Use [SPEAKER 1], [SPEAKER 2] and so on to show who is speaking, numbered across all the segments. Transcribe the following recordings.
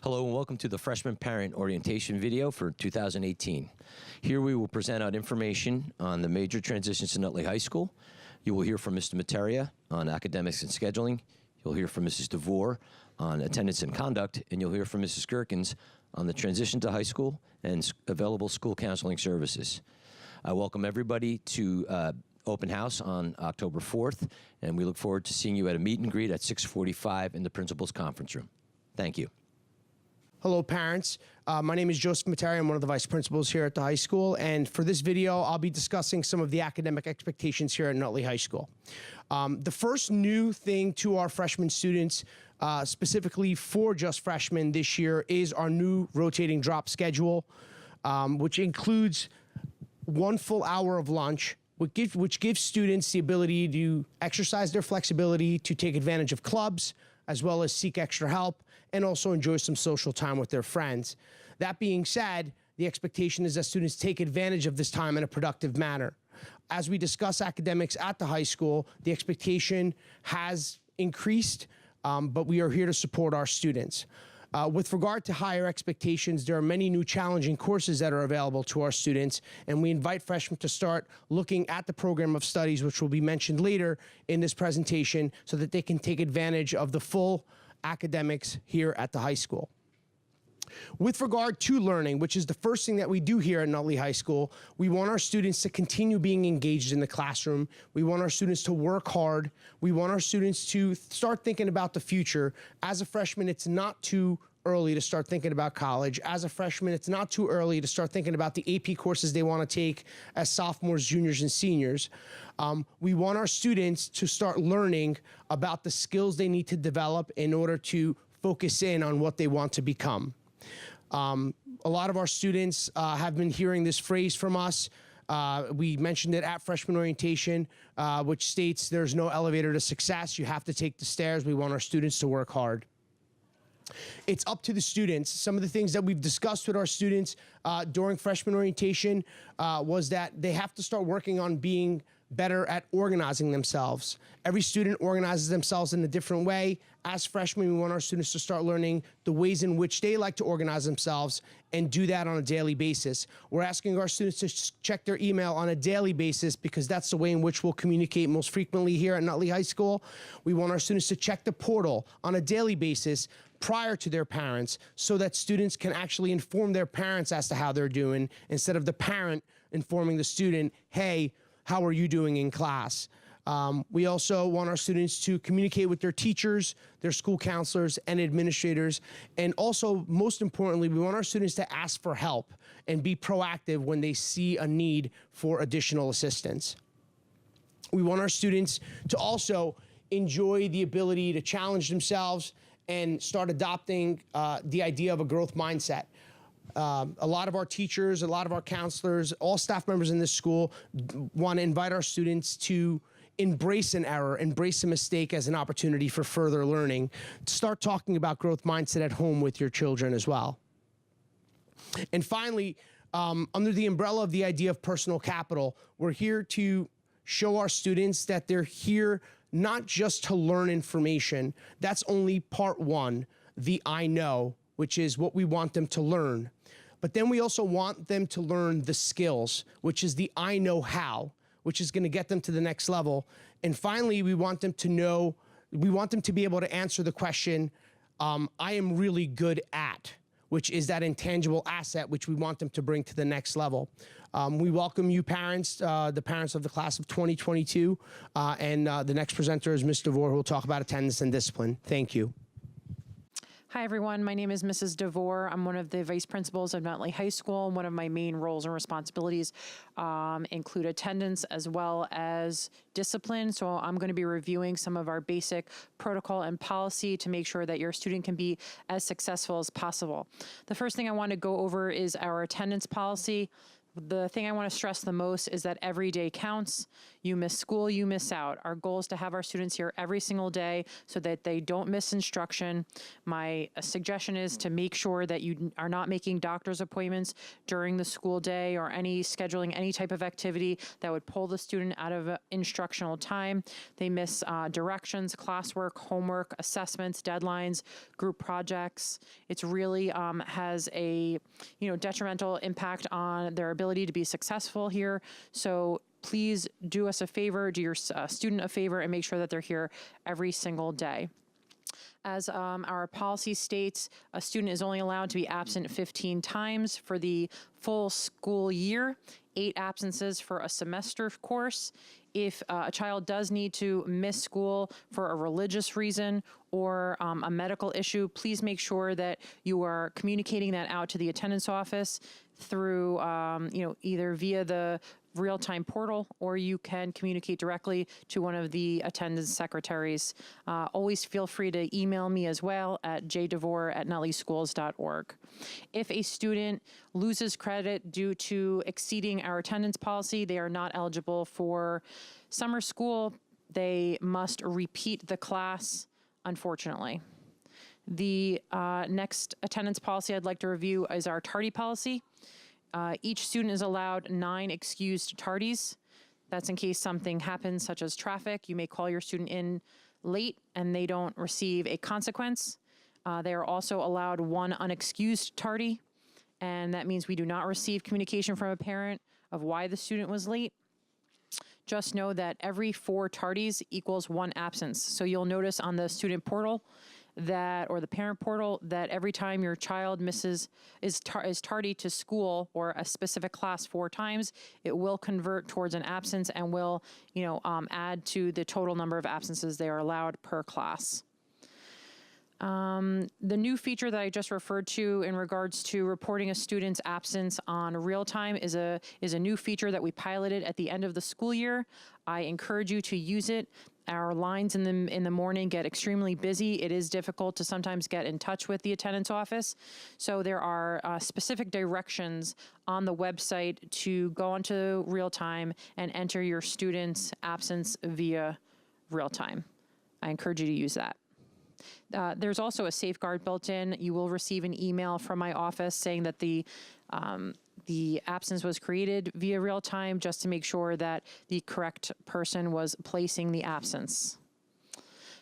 [SPEAKER 1] Hello and welcome to the Freshman Parent Orientation video for 2018. Here we will present out information on the major transitions to Nutley High School. You will hear from Mr. Materia on academics and scheduling. You'll hear from Mrs. DeVore on attendance and conduct, and you'll hear from Mrs. Gerkins on the transition to high school and available school counseling services. I welcome everybody to open house on October 4th, and we look forward to seeing you at a meet and greet at 6:45 in the principal's conference room. Thank you.
[SPEAKER 2] Hello, parents. My name is Joseph Materia. I'm one of the vice principals here at the high school. And for this video, I'll be discussing some of the academic expectations here at Nutley High School. The first new thing to our freshman students, specifically for just freshmen this year, is our new rotating drop schedule, which includes 1 full hour of lunch, which gives students the ability to exercise their flexibility, to take advantage of clubs, as well as seek extra help, and also enjoy some social time with their friends. That being said, the expectation is that students take advantage of this time in a productive manner. As we discuss academics at the high school, the expectation has increased, but we are here to support our students. With regard to higher expectations, there are many new challenging courses that are available to our students, and we invite freshmen to start looking at the program of studies, which will be mentioned later in this presentation, so that they can take advantage of the full academics here at the high school. With regard to learning, which is the first thing that we do here at Nutley High School, we want our students to continue being engaged in the classroom. We want our students to work hard. We want our students to start thinking about the future. As a freshman, it's not too early to start thinking about college. As a freshman, it's not too early to start thinking about the AP courses they want to take as sophomores, juniors, and seniors. We want our students to start learning about the skills they need to develop in order to focus in on what they want to become. A lot of our students have been hearing this phrase from us. We mentioned it at freshman orientation, which states there's no elevator to success. You have to take the stairs. We want our students to work hard. It's up to the students. Some of the things that we've discussed with our students during freshman orientation was that they have to start working on being better at organizing themselves. Every student organizes themselves in a different way. As freshmen, we want our students to start learning the ways in which they like to organize themselves and do that on a daily basis. We're asking our students to check their email on a daily basis because that's the way in which we'll communicate most frequently here at Nutley High School. We want our students to check the portal on a daily basis prior to their parents so that students can actually inform their parents as to how they're doing instead of the parent informing the student, hey, how are you doing in class? We also want our students to communicate with their teachers, their school counselors, and administrators. And also, most importantly, we want our students to ask for help and be proactive when they see a need for additional assistance. We want our students to also enjoy the ability to challenge themselves and start adopting the idea of a growth mindset. A lot of our teachers, a lot of our counselors, all staff members in this school want to invite our students to embrace an error, embrace a mistake as an opportunity for further learning. Start talking about growth mindset at home with your children as well. And finally, under the umbrella of the idea of personal capital, we're here to show our students that they're here not just to learn information. That's only part one, the I know, which is what we want them to learn. But then we also want them to learn the skills, which is the I know how, which is going to get them to the next level. And finally, we want them to be able to answer the question, I am really good at, which is that intangible asset which we want them to bring to the next level. We welcome you parents, the parents of the class of 2022, and the next presenter is Ms. DeVore, who will talk about attendance and discipline. Thank you.
[SPEAKER 3] Hi, everyone. My name is Mrs. DeVore. I'm one of the vice principals of Nutley High School. One of my main roles and responsibilities include attendance as well as discipline. So I'm going to be reviewing some of our basic protocol and policy to make sure that your student can be as successful as possible. The first thing I want to go over is our attendance policy. The thing I want to stress the most is that every day counts. You miss school, you miss out. Our goal is to have our students here every single day so that they don't miss instruction. My suggestion is to make sure that you are not making doctor's appointments during the school day or scheduling any type of activity that would pull the student out of instructional time. They miss directions, classwork, homework, assessments, deadlines, group projects. It's really has a detrimental impact on their ability to be successful here. So please do us a favor, do your student a favor, and make sure that they're here every single day. As our policy states, a student is only allowed to be absent 15 times for the full school year, 8 absences for a semester course. If a child does need to miss school for a religious reason or a medical issue, please make sure that you are communicating that out to the attendance office through, either via the real-time portal, or you can communicate directly to one of the attendance secretaries. Always feel free to email me as well at jdevore@nutleyschools.org. If a student loses credit due to exceeding our attendance policy, they are not eligible for summer school. They must repeat the class, unfortunately. The next attendance policy I'd like to review is our tardy policy. Each student is allowed 9 excused tardies. That's in case something happens, such as traffic. You may call your student in late and they don't receive a consequence. They are also allowed 1 unexcused tardy, and that means we do not receive communication from a parent of why the student was late. Just know that every 4 tardies equals 1 absence. So you'll notice on the student portal or the parent portal, that every time your child is tardy to school or a specific class 4 times, it will convert towards an absence and will, add to the total number of absences they are allowed per class. The new feature that I just referred to in regards to reporting a student's absence on real time is a new feature that we piloted at the end of the school year. I encourage you to use it. Our lines in the morning get extremely busy. It is difficult to sometimes get in touch with the attendance office. So there are specific directions on the website to go onto real time and enter your student's absence via real time. I encourage you to use that. There's also a safeguard built in. You will receive an email from my office saying that the absence was created via real time, just to make sure that the correct person was placing the absence.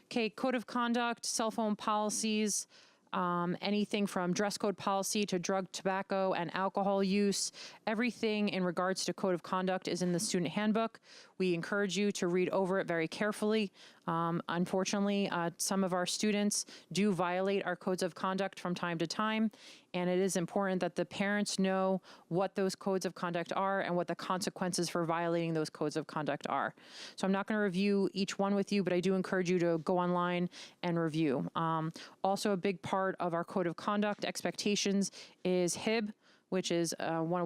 [SPEAKER 3] Okay, code of conduct, cell phone policies, anything from dress code policy to drug, tobacco, and alcohol use. Everything in regards to code of conduct is in the student handbook. We encourage you to read over it very carefully. Unfortunately, some of our students do violate our codes of conduct from time to time, and it is important that the parents know what those codes of conduct are and what the consequences for violating those codes of conduct are. So I'm not going to review each one with you, but I do encourage you to go online and review. Also, a big part of our code of conduct expectations is HIB, which is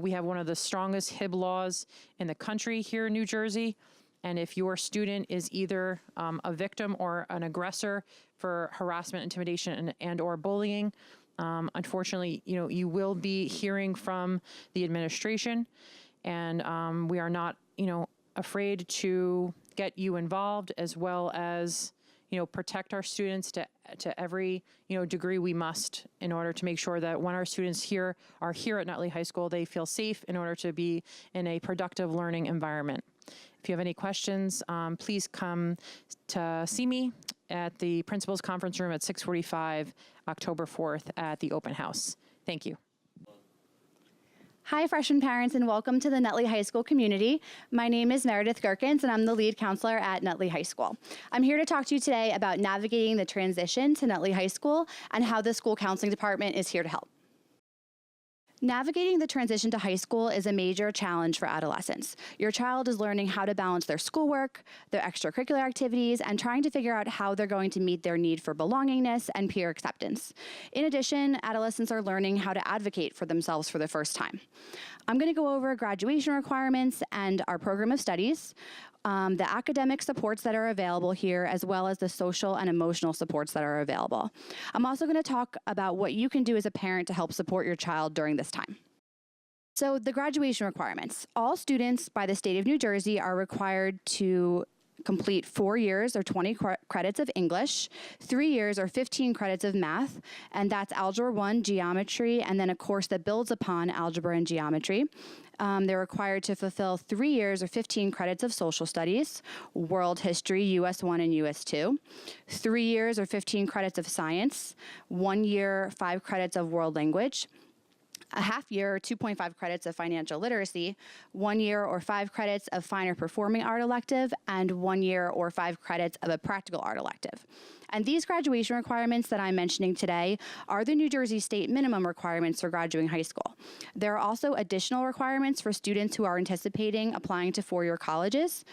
[SPEAKER 3] we have one of the strongest HIB laws in the country here in New Jersey. And if your student is either a victim or an aggressor for harassment, intimidation, and or bullying, unfortunately, you will be hearing from the administration, and we are not, afraid to get you involved, as well as, protect our students to every, degree we must, in order to make sure that when our students are here at Nutley High School, they feel safe in order to be in a productive learning environment. If you have any questions, please come to see me at the Principal's Conference Room at 6:45, October 4th at the open house. Thank you.
[SPEAKER 4] Hi, freshman parents, and welcome to the Nutley High School community. My name is Meredith Gerkins, and I'm the lead counselor at Nutley High School. I'm here to talk to you today about navigating the transition to Nutley High School and how the school counseling department is here to help. Navigating the transition to high school is a major challenge for adolescents. Your child is learning how to balance their schoolwork, their extracurricular activities, and trying to figure out how they're going to meet their need for belongingness and peer acceptance. In addition, adolescents are learning how to advocate for themselves for the first time. I'm going to go over graduation requirements and our program of studies, the academic supports that are available here, as well as the social and emotional supports that are available. I'm also going to talk about what you can do as a parent to help support your child during this time. So the graduation requirements. All students by the state of New Jersey are required to complete 4 years or 20 credits of English, 3 years or 15 credits of math, and that's Algebra 1, Geometry, and then a course that builds upon Algebra and Geometry. They're required to fulfill 3 years or 15 credits of Social Studies, World History, US 1 and US 2, 3 years or 15 credits of Science, 1 year, 5 credits of World Language, a half year, 2.5 credits of financial literacy, 1 year or 5 credits of fine or performing art elective, and 1 year or 5 credits of a practical art elective. And these graduation requirements that I'm mentioning today are the New Jersey state minimum requirements for graduating high school. There are also additional requirements for students who are anticipating applying to four-year colleges.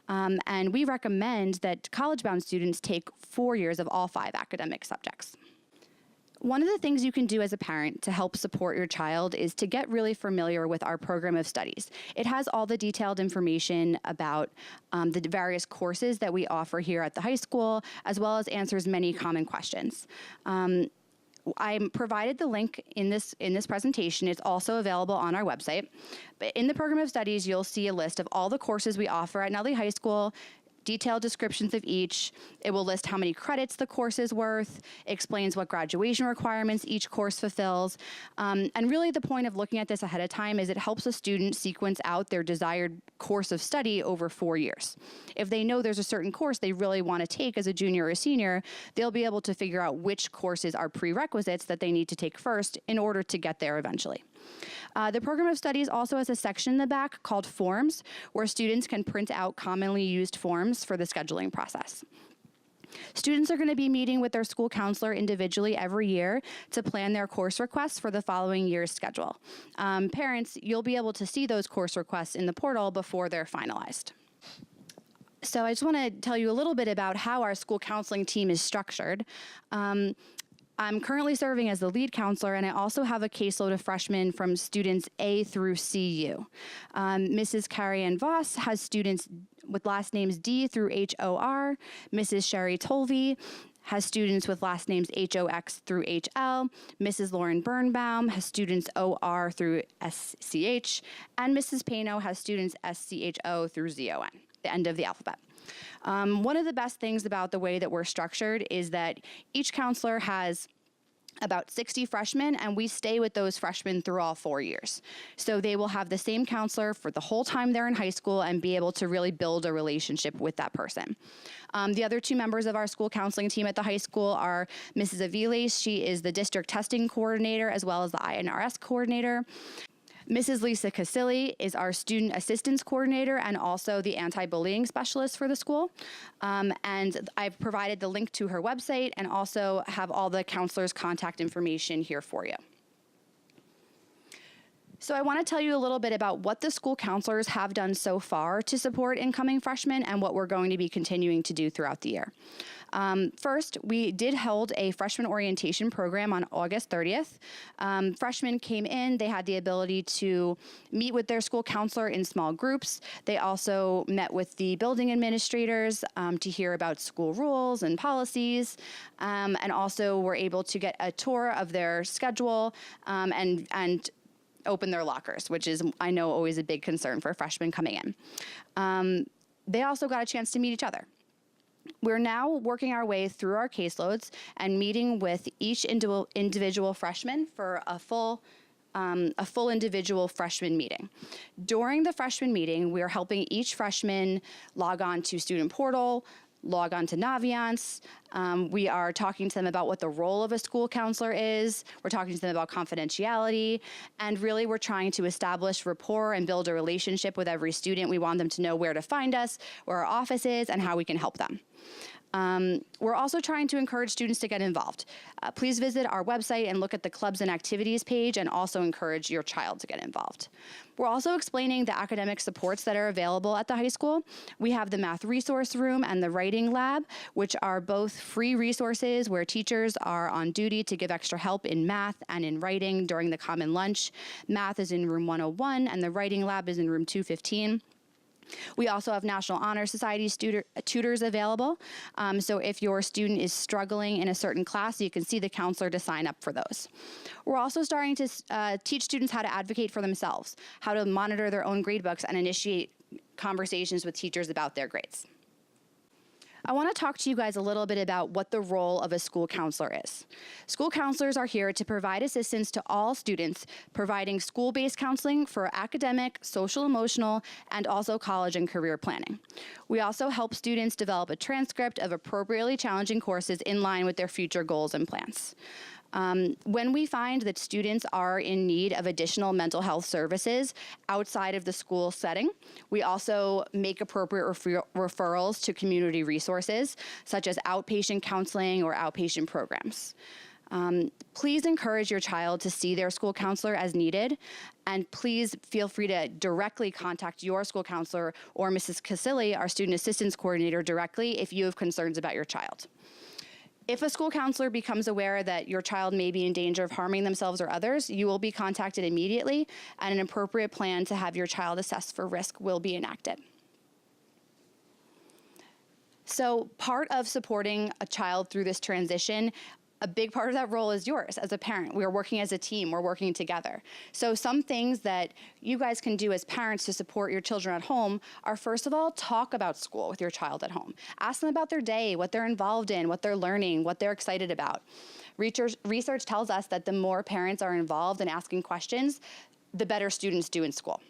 [SPEAKER 4] And we recommend that college-bound students take 4 years of all 5 academic subjects. One of the things you can do as a parent to help support your child is to get really familiar with our program of studies. It has all the detailed information about the various courses that we offer here at the high school, as well as answers many common questions. I provided the link in this presentation. It's also available on our website. But in the program of studies, you'll see a list of all the courses we offer at Nutley High School, detailed descriptions of each. It will list how many credits the course is worth, explains what graduation requirements each course fulfills. And really the point of looking at this ahead of time is it helps a student sequence out their desired course of study over 4 years. If they know there's a certain course they really want to take as a junior or senior, they'll be able to figure out which courses are prerequisites that they need to take first in order to get there eventually. The program of studies also has a section in the back called Forms, where students can print out commonly used forms for the scheduling process. Students are going to be meeting with their school counselor individually every year to plan their course requests for the following year's schedule. Parents, you'll be able to see those course requests in the portal before they're finalized. So I just want to tell you a little bit about how our school counseling team is structured. I'm currently serving as the lead counselor, and I also have a caseload of freshmen from students A through CU. Mrs. Carrie Ann Voss has students with last names D through HOR. Mrs. Sherry Tolvey has students with last names HOX through HL. Mrs. Lauren Birnbaum has students OR through SCH. And Mrs. Pano has students SCHO through ZON, the end of the alphabet. One of the best things about the way that we're structured is that each counselor has about 60 freshmen, and we stay with those freshmen through all 4 years. So they will have the same counselor for the whole time they're in high school and be able to really build a relationship with that person. The other 2 members of our school counseling team at the high school are Mrs. Aviles. She is the district testing coordinator as well as the INRS coordinator. Mrs. Lisa Casilli is our student assistance coordinator and also the anti-bullying specialist for the school. And I've provided the link to her website and also have all the counselors' contact information here for you. So I want to tell you a little bit about what the school counselors have done so far to support incoming freshmen and what we're going to be continuing to do throughout the year. First, we did hold a freshman orientation program on August 30th. Freshmen came in, they had the ability to meet with their school counselor in small groups. They also met with the building administrators to hear about school rules and policies, and also were able to get a tour of their schedule and open their lockers, which is, I know, always a big concern for freshmen coming in. They also got a chance to meet each other. We're now working our way through our caseloads and meeting with each individual freshman for a full individual freshman meeting. During the freshman meeting, we are helping each freshman log on to Student Portal, log on to Naviance. We are talking to them about what the role of a school counselor is. We're talking to them about confidentiality. And really, we're trying to establish rapport and build a relationship with every student. We want them to know where to find us, where our office is, and how we can help them. We're also trying to encourage students to get involved. Please visit our website and look at the clubs and activities page, and also encourage your child to get involved. We're also explaining the academic supports that are available at the high school. We have the math resource room and the writing lab, which are both free resources where teachers are on duty to give extra help in math and in writing during the common lunch. Math is in room 101 and the writing lab is in room 215. We also have National Honor Society tutors available. So if your student is struggling in a certain class, you can see the counselor to sign up for those. We're also starting to teach students how to advocate for themselves, how to monitor their own gradebooks and initiate conversations with teachers about their grades. I want to talk to you guys a little bit about what the role of a school counselor is. School counselors are here to provide assistance to all students, providing school-based counseling for academic, social, emotional, and also college and career planning. We also help students develop a transcript of appropriately challenging courses in line with their future goals and plans. When we find that students are in need of additional mental health services outside of the school setting, we also make appropriate referrals to community resources, such as outpatient counseling or outpatient programs. Please encourage your child to see their school counselor as needed, and please feel free to directly contact your school counselor or Mrs. Casilli, our student assistance coordinator, directly if you have concerns about your child. If a school counselor becomes aware that your child may be in danger of harming themselves or others, you will be contacted immediately, and an appropriate plan to have your child assessed for risk will be enacted. So part of supporting a child through this transition, a big part of that role is yours as a parent. We're working as a team, we're working together. So some things that you guys can do as parents to support your children at home are, first of all, talk about school with your child at home. Ask them about their day, what they're involved in, what they're learning, what they're excited about. Research tells us that the more parents are involved in asking questions, the better students do in school.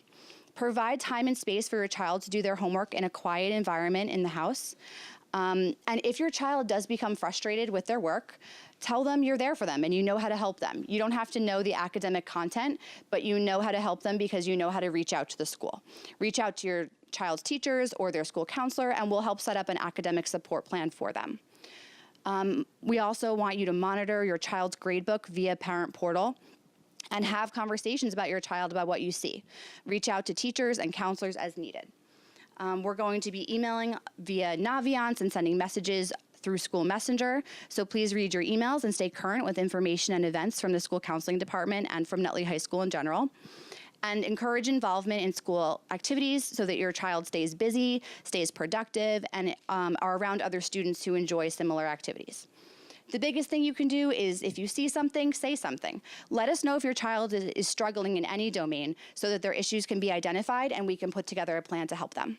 [SPEAKER 4] Provide time and space for your child to do their homework in a quiet environment in the house. And if your child does become frustrated with their work, tell them you're there for them and you know how to help them. You don't have to know the academic content, but you know how to help them because you know how to reach out to the school. Reach out to your child's teachers or their school counselor, and we'll help set up an academic support plan for them. We also want you to monitor your child's gradebook via Parent Portal and have conversations about your child about what you see. Reach out to teachers and counselors as needed. We're going to be emailing via Naviance and sending messages through School Messenger, so please read your emails and stay current with information and events from the school counseling department and from Nutley High School in general. And encourage involvement in school activities so that your child stays busy, stays productive, and are around other students who enjoy similar activities. The biggest thing you can do is, if you see something, say something. Let us know if your child is struggling in any domain so that their issues can be identified and we can put together a plan to help them.